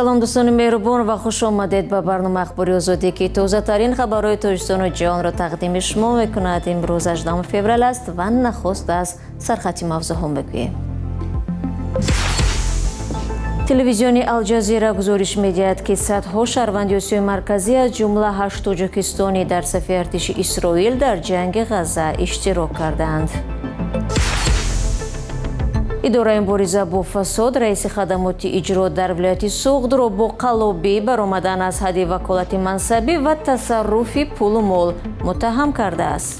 салом дӯстони меҳрубон ва хуш омадед ба барнома ахбори озодӣ ки тозатарин хабарҳои тоҷикистону ҷаҳонро тақдими шумо мекунад. имрӯз 18 феврал аст ва нахост аз сархати мавзӯъҳо мегӯем. телевизиони Алҷазира гузориш медиҳад ки садҳо шаҳрванди Осиёи марказӣ аз ҷумла 8 тоҷикистонӣ дар сафи артиши Исроил дар ҷанги Ғазза иштирок карданд. идораи мубориза бо фасод раиси хадамоти иҷро дар вилояти Суғдро бо қаллобӣ баромадан аз ҳадди ваколати мансабӣ ва тасарруфи пулу мол муттаҳам кардааст.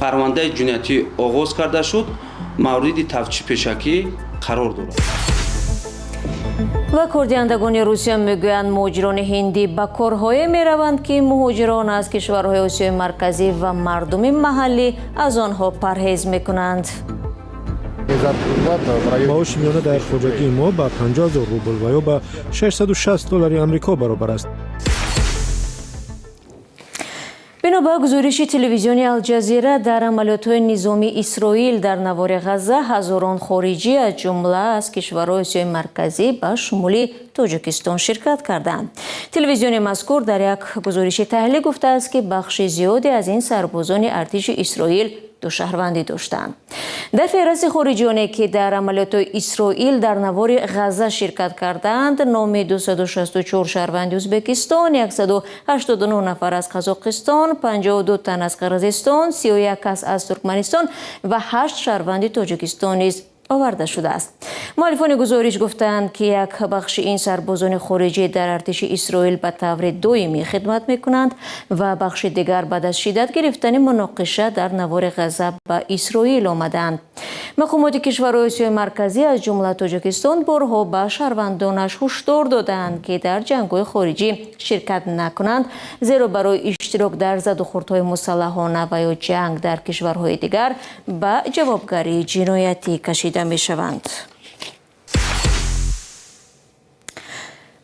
парвандаи ҷиноятӣ оғоз карда шуд, мавриди тавҷиҳ пешакӣ қарор дорад. вакордиҳандагони Русия мегӯянд муҳоҷирони ҳиндӣ ба корҳое мераванд ки муҳоҷирон аз кишварҳои Осиёи марказӣ ва мардуми маҳаллӣ аз онҳо парҳез мекунанд. маоши миёна дар хоҷагии мо ба 50,000 рубл ва ё ба $660 амрико баробар аст. бино ба гузориши телевизиони Алҷазира, дар амалиётҳои низомии Исроил дар навори Ғазза ҳазорон хориҷӣ аз ҷумла аз кишварҳои Осиёи марказӣ ба шумули Тоҷикистон ширкат карданд. телевизиони мазкур дар як гузориши таҳлилӣ гуфтааст ки бахши зиёде аз ин сарбозони артиши Исроил душаҳрвандӣ доштанд. дар феҳрист хориҷионе ки дар амалиётҳои Исроил дар навори Ғазза ширкат карданд, номи 264 шаҳрванди Ӯзбекистон, 189 нафар аз Қазоқистон, 52 тан аз Қирғизистон, 31 кас аз Туркманистон ва 8 шаҳрванди Тоҷикистон низ оварда шудааст. муаллифони гузориш гуфтанд ки як бахши ин сарбозони хориҷӣ дар артиши Исроил ба таври доимӣ хидмат мекунанд ва бахши дигар баъд аз шиддат гирифтани муноқиша дар навори Ғазза ба Исроил омаданд. мақомоти кишварҳои Осиёи марказӣ аз ҷумла Тоҷикистон борҳо ба шаҳрвандонаш ҳушдор доданд ки дар ҷангҳои хориҷӣ ширкат накунанд, зеро барои иштирок дар задухӯрдҳои мусаллаҳона ва ё ҷанг дар кишварҳои дигар ба ҷавобгарии ҷиноятӣ кашида мешаванд.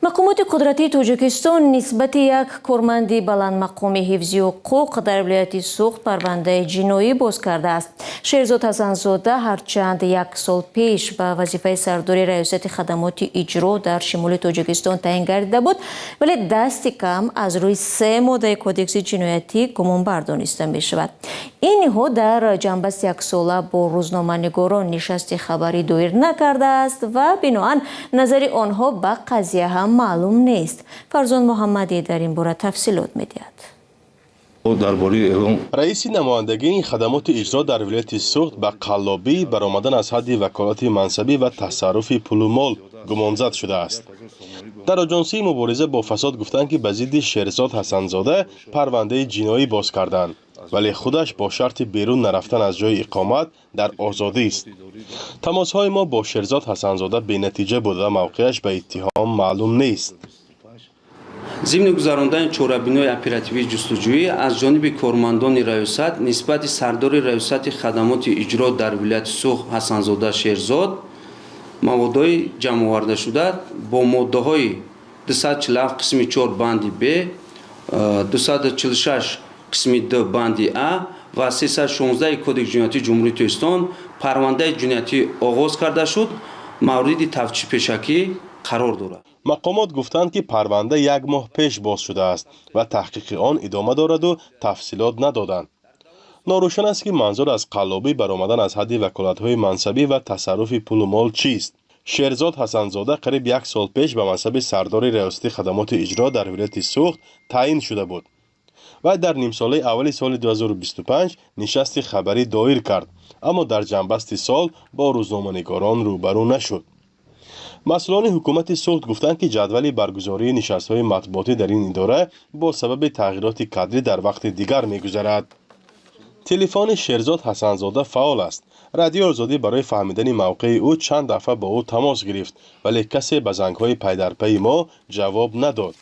мақомоти қудратии Тоҷикистон нисбати як корманди баландмақоми ҳифзи ҳуқуқ дар вилояти Суғд парвандаи ҷиноӣ боз кардааст. Шерзод Ҳасанзода ҳарчанд як сол пеш ба вазифаи сардори раёсати хадамоти иҷро дар шимоли Тоҷикистон таъин гардида буд, вале дасти кам аз рӯи 3 моддаи кодекси ҷиноятӣ гумонбар дониста мешавад. ин ниҳод дар ҷанбаст яксола бо рӯзноманигорон нишасти хабарӣ доир накардааст ва биноан назари онҳо ба қазия ҳам маълум нест. фарзон муҳаммадӣ дар ин бора тафсилот медиҳад. раиси намояндагии хадамоти иҷро дар вилояти Суғд ба қаллобӣ баромадан аз ҳадди ваколати мансабӣ ва тасарруфи пулу мол гумонзад шудааст. дар аҷонсии мубориза бо фасод гуфтанд ки ба зидди Шерзод Ҳасанзода парвандаи ҷиноӣ боз карданд, вале худаш бо шарти берун нарафтан аз ҷои иқомат дар озодист. тамосҳои мо бо Шерзод Ҳасанзода бенатиҷа буд ва мавқеаш ба иттиҳом маълум нест. зимни гузарондани чорабинои оперативии ҷустуҷӯӣ аз ҷониби кормандони раёсат нисбати сардори раёсати хадамоти иҷро дар вилояти Суғд Ҳасанзода Шерзод маводҳои ҷамъовардашуда бо моддаҳои 247 қисми 4 банди Б, 246 қисми 2 банди А ва 316 кодекси ҷиноятии ҷумҳурии Тоҷикистон парвандаи ҷиноятӣ оғоз карда шуд, мавриди тавҷиҳ пешакӣ қарор дорад. мақомот гуфтанд ки парванда як моҳ пеш боз шудааст ва таҳқиқи он идома дораду тафсилот надоданд. норӯшан аст ки манзур аз қаллобӣ баромадан аз ҳадди ваколатҳои мансабӣ ва тасарруфи пулу мол чист. Шерзод Ҳасанзода қариб як сол пеш ба мансаби сардори раёсати хадамоти иҷро дар вилояти Суғд таъин шуда буд. вай дар нимсолаи аввали соли 2025 нишасти хабарӣ доир кард, аммо дар ҷанбасти сол бо рӯзноманигорон рӯбарӯ нашуд. масъулони ҳукумати Суғд гуфтанд ки ҷадвали баргузории нишастҳои матбуотӣ дар ин идора бо сабаби тағйироти кадрӣ дар вақти дигар мегузарад. телефони Шерзод Ҳасанзода фаъол аст. радиои озодӣ барои фаҳмидани мавқеи ӯ чанд дафъа бо ӯ тамос гирифт, вале касе ба зангҳои пайдарпайи мо ҷавоб надод.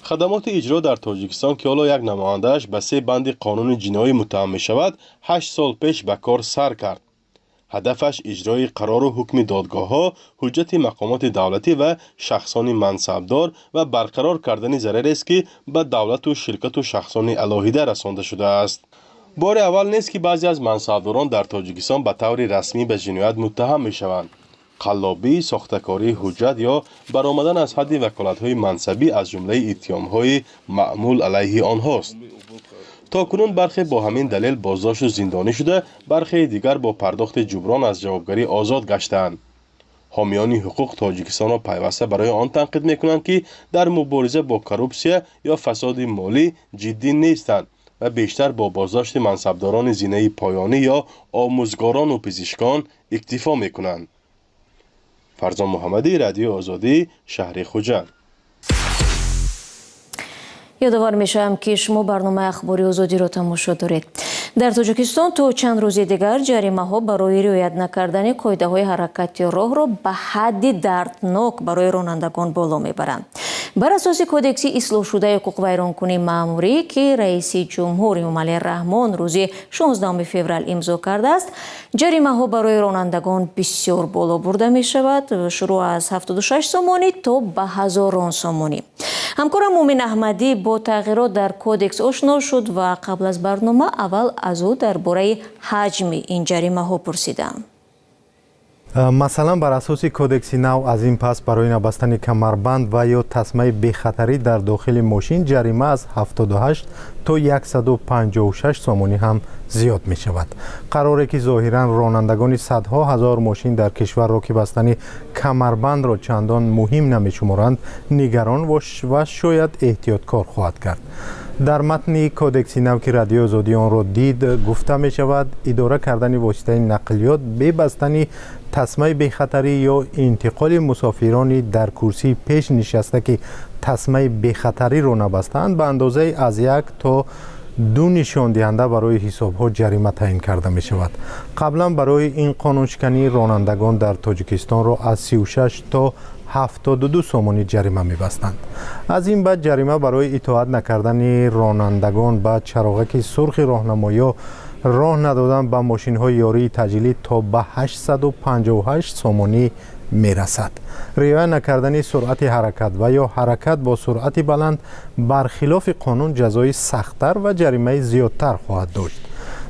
хадамоти иҷро дар Тоҷикистон ки ҳоло як намояндааш ба 3 банди қонуни ҷиноӣ муттаҳам мешавад, 8 сол пеш ба кор сар кард. ҳадафаш иҷрои қарору ҳукми додгоҳҳо, ҳуҷҷати мақомоти давлатӣ ва шахсони мансабдор ва барқарор кардани зарарест ки ба давлату ширкату шахсони алоҳида расонда шудааст. бори аввал нест ки баъзе аз мансабдорон дар Тоҷикистон ба таври расмӣ ба ҷиноят муттаҳам мешаванд. قلابی، ساختکاری حجت یا برآمدن از حد وکالت‌های منصبی از جمله اتهام‌های معمول علیه آنهاست. تاکنون برخی با همین دلیل بازداشت و زندانی شده، برخی دیگر با پرداخت جبران از جوابگری آزاد گشتند. حامیان حقوق تاجیکستان را پیوسته برای آن تنقید می‌کنند که در مبارزه با کروپسیا یا فساد مالی جدی نیستند و بیشتر با بازداشت منصبداران زینه پایانی یا آموزگاران و پزشکان اکتفا می‌کنند. فرزان محمدی، رادیو آزادی، شهر خوجند. یادآور میشم که شما برنامه اخباری آزادی را تماشا دارید. در تاجیکستان تا چند روز دیگر جریمه ها برای رعایت نکردن قاعده های حرکت راه را به حد دردناک برای رانندگان بالا میبرند. بر اساس کودکس اصلاح شده حقوق ویرانکنی مأموری که رئیس جمهور امامعلی رحمان روز 16 فوریه امضا کرده است، جریمه ها برای رانندگان بسیار بالا برده می شود، شروع از 76 سومانی تا به هزاران سومانی. همکارم مومن احمدی با تغییرات در کودکس آشنا شد و قبل از برنامه اول از او درباره حجم این جریمه ها پرسیدم. مثلا بر اساس کودکس نو از این پس برای نبستن کمربند و یا تسمه بی‌خطری در داخل ماشین جریمه از 78 تا 156 سومانی هم زیاد می شود. قراره که ظاهرا رانندگان صدها هزار ماشین در کشور را که بستن کمربند را چندان مهم نمی شمارند نگران و شاید احتیاطکار خواهد کرد. در متن کودکس نو که رادیو آزادی آن را دید گفته می شود اداره کردن واسطه نقلیات به بستن تسمه بی‌خطری یا انتقال مسافرانی در کرسی پیش نشسته که تسمه بی‌خطری را نبستند به اندازه از 1 تا 2 نشان دهنده برای حساب‌ها جریمه تعیین کرده می شود. قبلا برای این قانونشکنی رانندگان در تاجیکستان را از 36 تا 72 سومانی جریمه می بستند. از این بعد جریمه برای اطاعت نکردن رانندگان به چراغک سرخ راهنمایی راه ندادن به ماشین های یاری تجلیل تا به 858 سومانی می رسد. رعایت نکردن سرعت حرکت و یا حرکت با سرعت بلند برخلاف قانون جزای سخت‌تر و جریمه زیادتر خواهد داشت.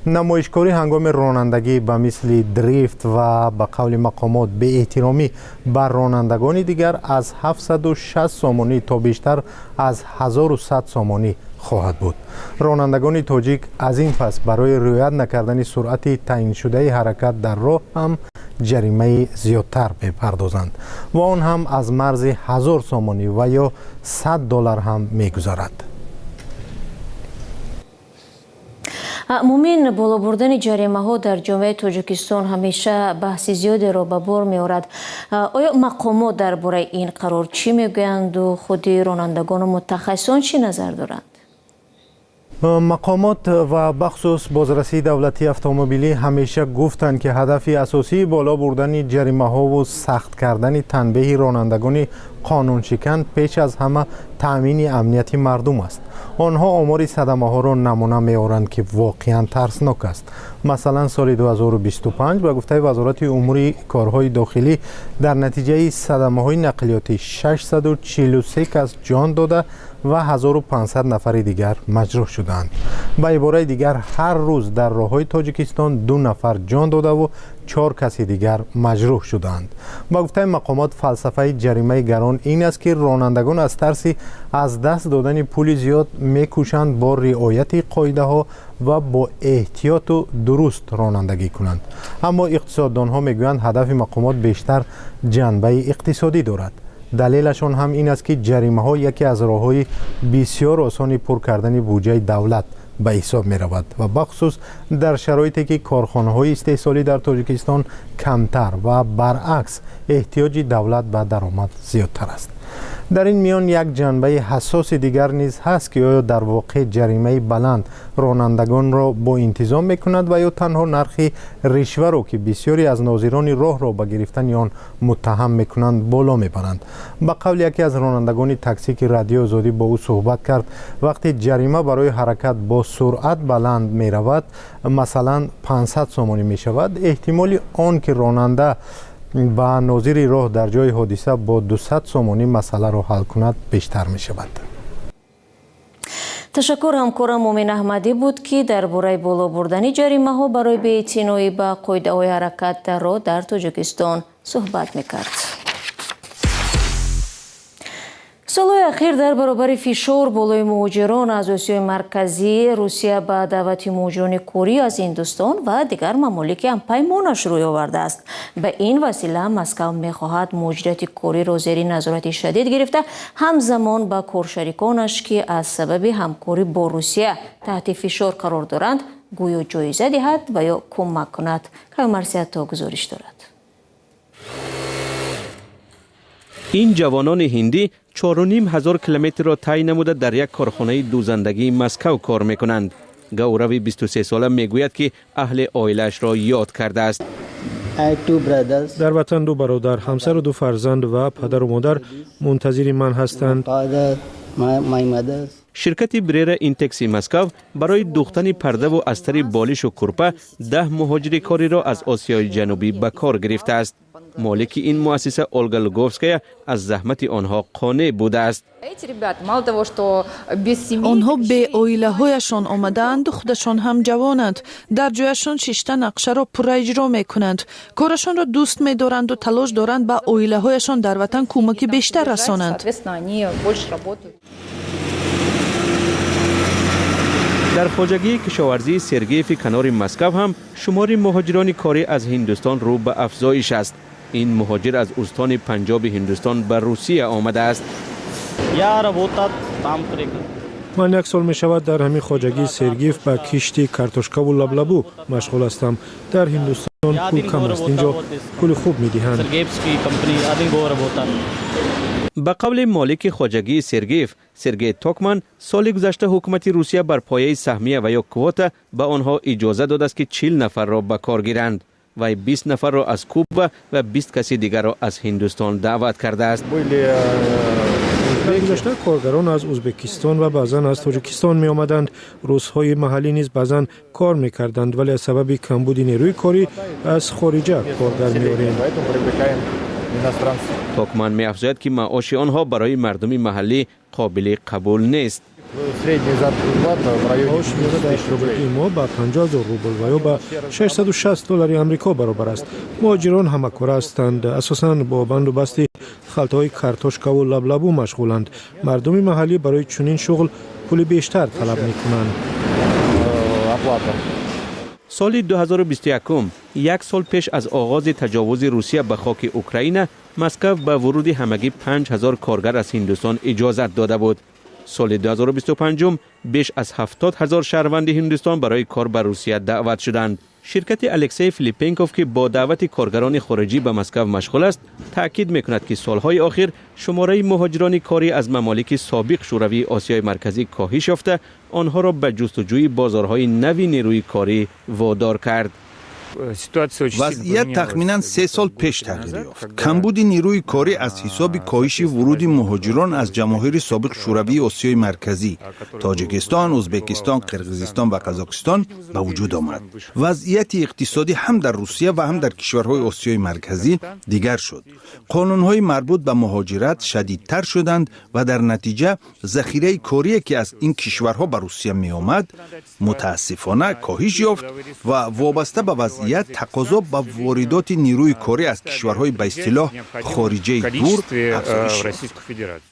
نمایشکاری هنگام رانندگی به مثل دریفت و به قول مقامات به احترامی بر رانندگان دیگر از 760 سومانی تا بیشتر از 1100 سومانی خواهد بود. رانندگان تاجیک از این پس برای رعایت نکردن سرعت تعیین شده حرکت در راه هم جریمه زیادتر بپردازند و آن هم از مرز 1000 سومانی و یا $100 هم میگذارد. مومن بالا بردن جریمه ها در جامعه تاجیکستان همیشه بحث زیادی را به بار می آورد. آیا مقامات درباره این قرار چی میگویند و خود رانندگان و متخصصان چی نظر دارند؟ مقامات و بخصوص بازرسی دولتی اتومبیلی همیشه گفتند که هدف اساسی بالا بردن جریمه ها و سخت کردن تنبیه رانندگان قانون شکن پیش از همه تأمین امنیت مردم است. آنها آمار صدمه ها را نمونه می آورند که واقعا ترسناک است. مثلا سال 2025 به گفته وزارت امور کارهای داخلی در نتیجه صدمه های نقلیاتی 643 کس جان داده و 1500 نفر دیگر مجروح شدند. به عبارت دیگر هر روز در راههای تاجیکستان 2 نفر جان داده و 4 کسی دیگر مجروح شدند. با گفته مقامات فلسفه جریمه گران این است که رانندگان از ترس از دست دادن پول زیاد میکوشند با رعایت قاعده ها و با احتیاط و درست رانندگی کنند. اما اقتصاددان ها میگویند هدف مقامات بیشتر جنبه اقتصادی دارد. دلیلشان هم این است که جریمه ها یکی از راه‌های بسیار آسان پر کردن بودجه دولت به حساب می رود و بخصوص در شرایطی که کارخانه های استحصالی در تاجیکستان کمتر و برعکس احتیاج دولت به درآمد زیادتر است. در این میان یک جنبه حساس دیگر نیز هست که آیا در واقع جریمه بلند رانندگان را با انتظام میکند و یا تنها نرخ رشوه را که بسیاری از ناظران راه را به گرفتن آن متهم میکنند بالا میبرند. به قول یکی از رانندگان تاکسی که رادیو آزادی با او صحبت کرد، وقتی جریمه برای حرکت با سرعت بلند می رود مثلا 500 سومانی می شود، احتمال آن که راننده با ناظر راه در جای حادثه با 200 سومانی مسئله را حل کند بیشتر می شود. تشکر همکارم مومن احمدی بود که درباره بالا بردن جریمه ها برای بی‌اعتنایی به قاعده های حرکت در راه در تاجیکستان صحبت میکرد. سالهای اخیر در برابر فشار بالای مهاجران از آسیای مرکزی، روسیه به دعوت مهاجران کوری از هندوستان و دیگر ممالک هم پیمانش روی آورده است. به این وسیله مسکو میخواهد مهاجرت کوری را زیر نظارت شدید گرفته، همزمان به کارشریکانش که از سبب همکاری با روسیه تحت فشار قرار دارند گویا جایزه دهد و یا کمک کند. که مرسیت تا گزارش دارد. این جوانان هندی 4,500 کیلومتر را طی نموده در یک کارخانه دوزندگی مسکو کار میکنند. گوروی 23 ساله میگوید که اهل عائله‌اش را یاد کرده است. در وطن 2 برادر، همسر و 2 فرزند و پدر و مادر منتظر من هستند. شرکت بریر اینتکسی مسکو برای دوختن پرده و استر بالش و کرپه 10 مهاجر کاری را از آسیای جنوبی به کار گرفته است. مالک این مؤسسه اولگا لوگوفسکایا از زحمت آنها قانع بوده است. آنها به عائله هایشان آمدند و خودشان هم جوانند. در جایشان 6 نقشه را پورا اجرا می کنند. کارشان را دوست می دارند و تلاش دارند به عائله هایشان در وطن کمک بیشتر رسانند. در خواجگی کشاورزی سرگیف کنار مسکو هم شمار مهاجران کاری از هندوستان رو به افزایش است. این مهاجر از استان پنجاب هندوستان به روسیه آمده است. من 1 سال می شود در همین خواجگی سرگیف به کشتی کارتوشکا و لبلبو مشغول هستم. در هندوستان پول کم است، اینجا پول خوب می دهند. به قول مالک خواجگی سرگیف، سرگی توکمن، سال گذشته حکومت روسیه بر پایه سهمیه و یا کوتا به آنها اجازه داده است که 40 نفر را به کار گیرند و 20 نفر را از کوبا و 20 کسی دیگر را از هندوستان دعوت کرده است. در گذشته کارگران از ازبکستان و بعضا از تاجیکستان می آمدند. روس‌های محلی نیز بعضا کار می کردند، ولی از سبب کمبود نیروی کاری از خارجه کارگر می آورند. توکمن می افزاید که معاش آنها برای مردم محلی قابل قبول نیست. معاش در شرکت ما به 50,000 روبل و یا به 660 دلار آمریکا برابر است. مهاجران همه کاره هستند، اساساً با بند و بست خلطهای کارتوشکا و لبلبو مشغولند. مردم محلی برای چنین شغل پول بیشتر طلب می کنند. سال 2021 یک سال پیش از آغاز تجاوز روسیه به خاک اوکراین، مسکو به ورود همگی 5,000 کارگر از هندوستان اجازت داده بود. سال 2025 بیش از 70,000 شهروند هندوستان برای کار به روسیه دعوت شدند. شرکت الکسی فیلیپینکوف که با دعوت کارگران خارجی به مسکو مشغول است، تاکید می‌کند که سالهای اخیر شماره مهاجران کاری از ممالک سابق شوروی آسیای مرکزی کاهش یافته، آنها را به جستجوی بازارهای نوی نیروی کاری وادار کرد. وضعیت تخمینا 3 سال پیش تغییر یافت. کمبود نیروی کاری از حساب کاهش ورود مهاجران از جماهیر سابق شوروی آسیای مرکزی، تاجیکستان، ازبکستان، قرقیزستان و قزاقستان به وجود آمد. وضعیت اقتصادی هم در روسیه و هم در کشورهای آسیای مرکزی دیگر شد. قانونهای مربوط به مهاجرت شدیدتر شدند و در نتیجه ذخیره کاری که از این کشورها به روسیه می آمد متاسفانه کاهش یافت و وابسته به وضعیت تقاضا با واردات نیروی کاری از کشورهای به اصطلاح خارجی دور افزایش یافت.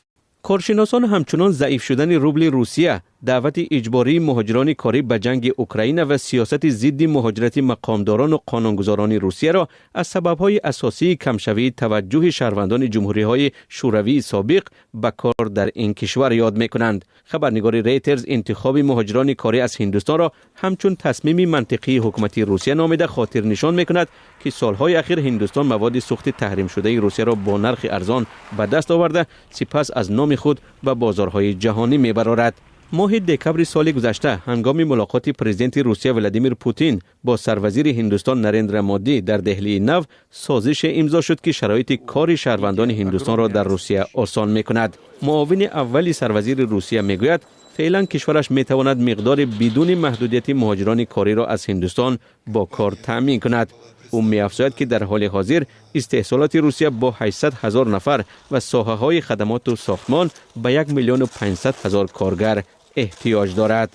کارشناسان همچنان ضعیف شدن روبل روسیه، دعوت اجباری مهاجران کاری به جنگ اوکراین و سیاست ضد مهاجرت مقامداران و قانونگذاران روسیه را از سبب‌های اساسی کمشوی توجه شهروندان جمهوری‌های شوروی سابق به کار در این کشور یاد می‌کنند. خبرنگار ریترز انتخاب مهاجران کاری از هندوستان را همچون تصمیم منطقی حکومت روسیه نامیده خاطر نشان می‌کند که سالهای اخیر هندوستان مواد سوخت تحریم شده روسیه را با نرخ ارزان به دست آورده، سپس از نام خود به بازارهای جهانی می‌برارد. ماه دکمبر سال گذشته هنگام ملاقات پرزیدنت روسیه ولادیمیر پوتین با سروزیر هندوستان نریندرا مودی در دهلی نو، سازش امضا شد که شرایط کار شهروندان هندوستان را در روسیه آسان می‌کند. معاون اول سروزیر روسیه میگوید فعلا کشورش میتواند مقدار بدون محدودیت مهاجران کاری را از هندوستان با کار تامین کند. او می‌افزاید که در حال حاضر استحصالات روسیه با 800,000 نفر و ساحه‌های خدمات و ساختمان به 1,500,000 کارگر احتیاج دارد.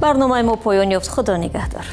برنامه ما پایان یافت. خدا نگهدار.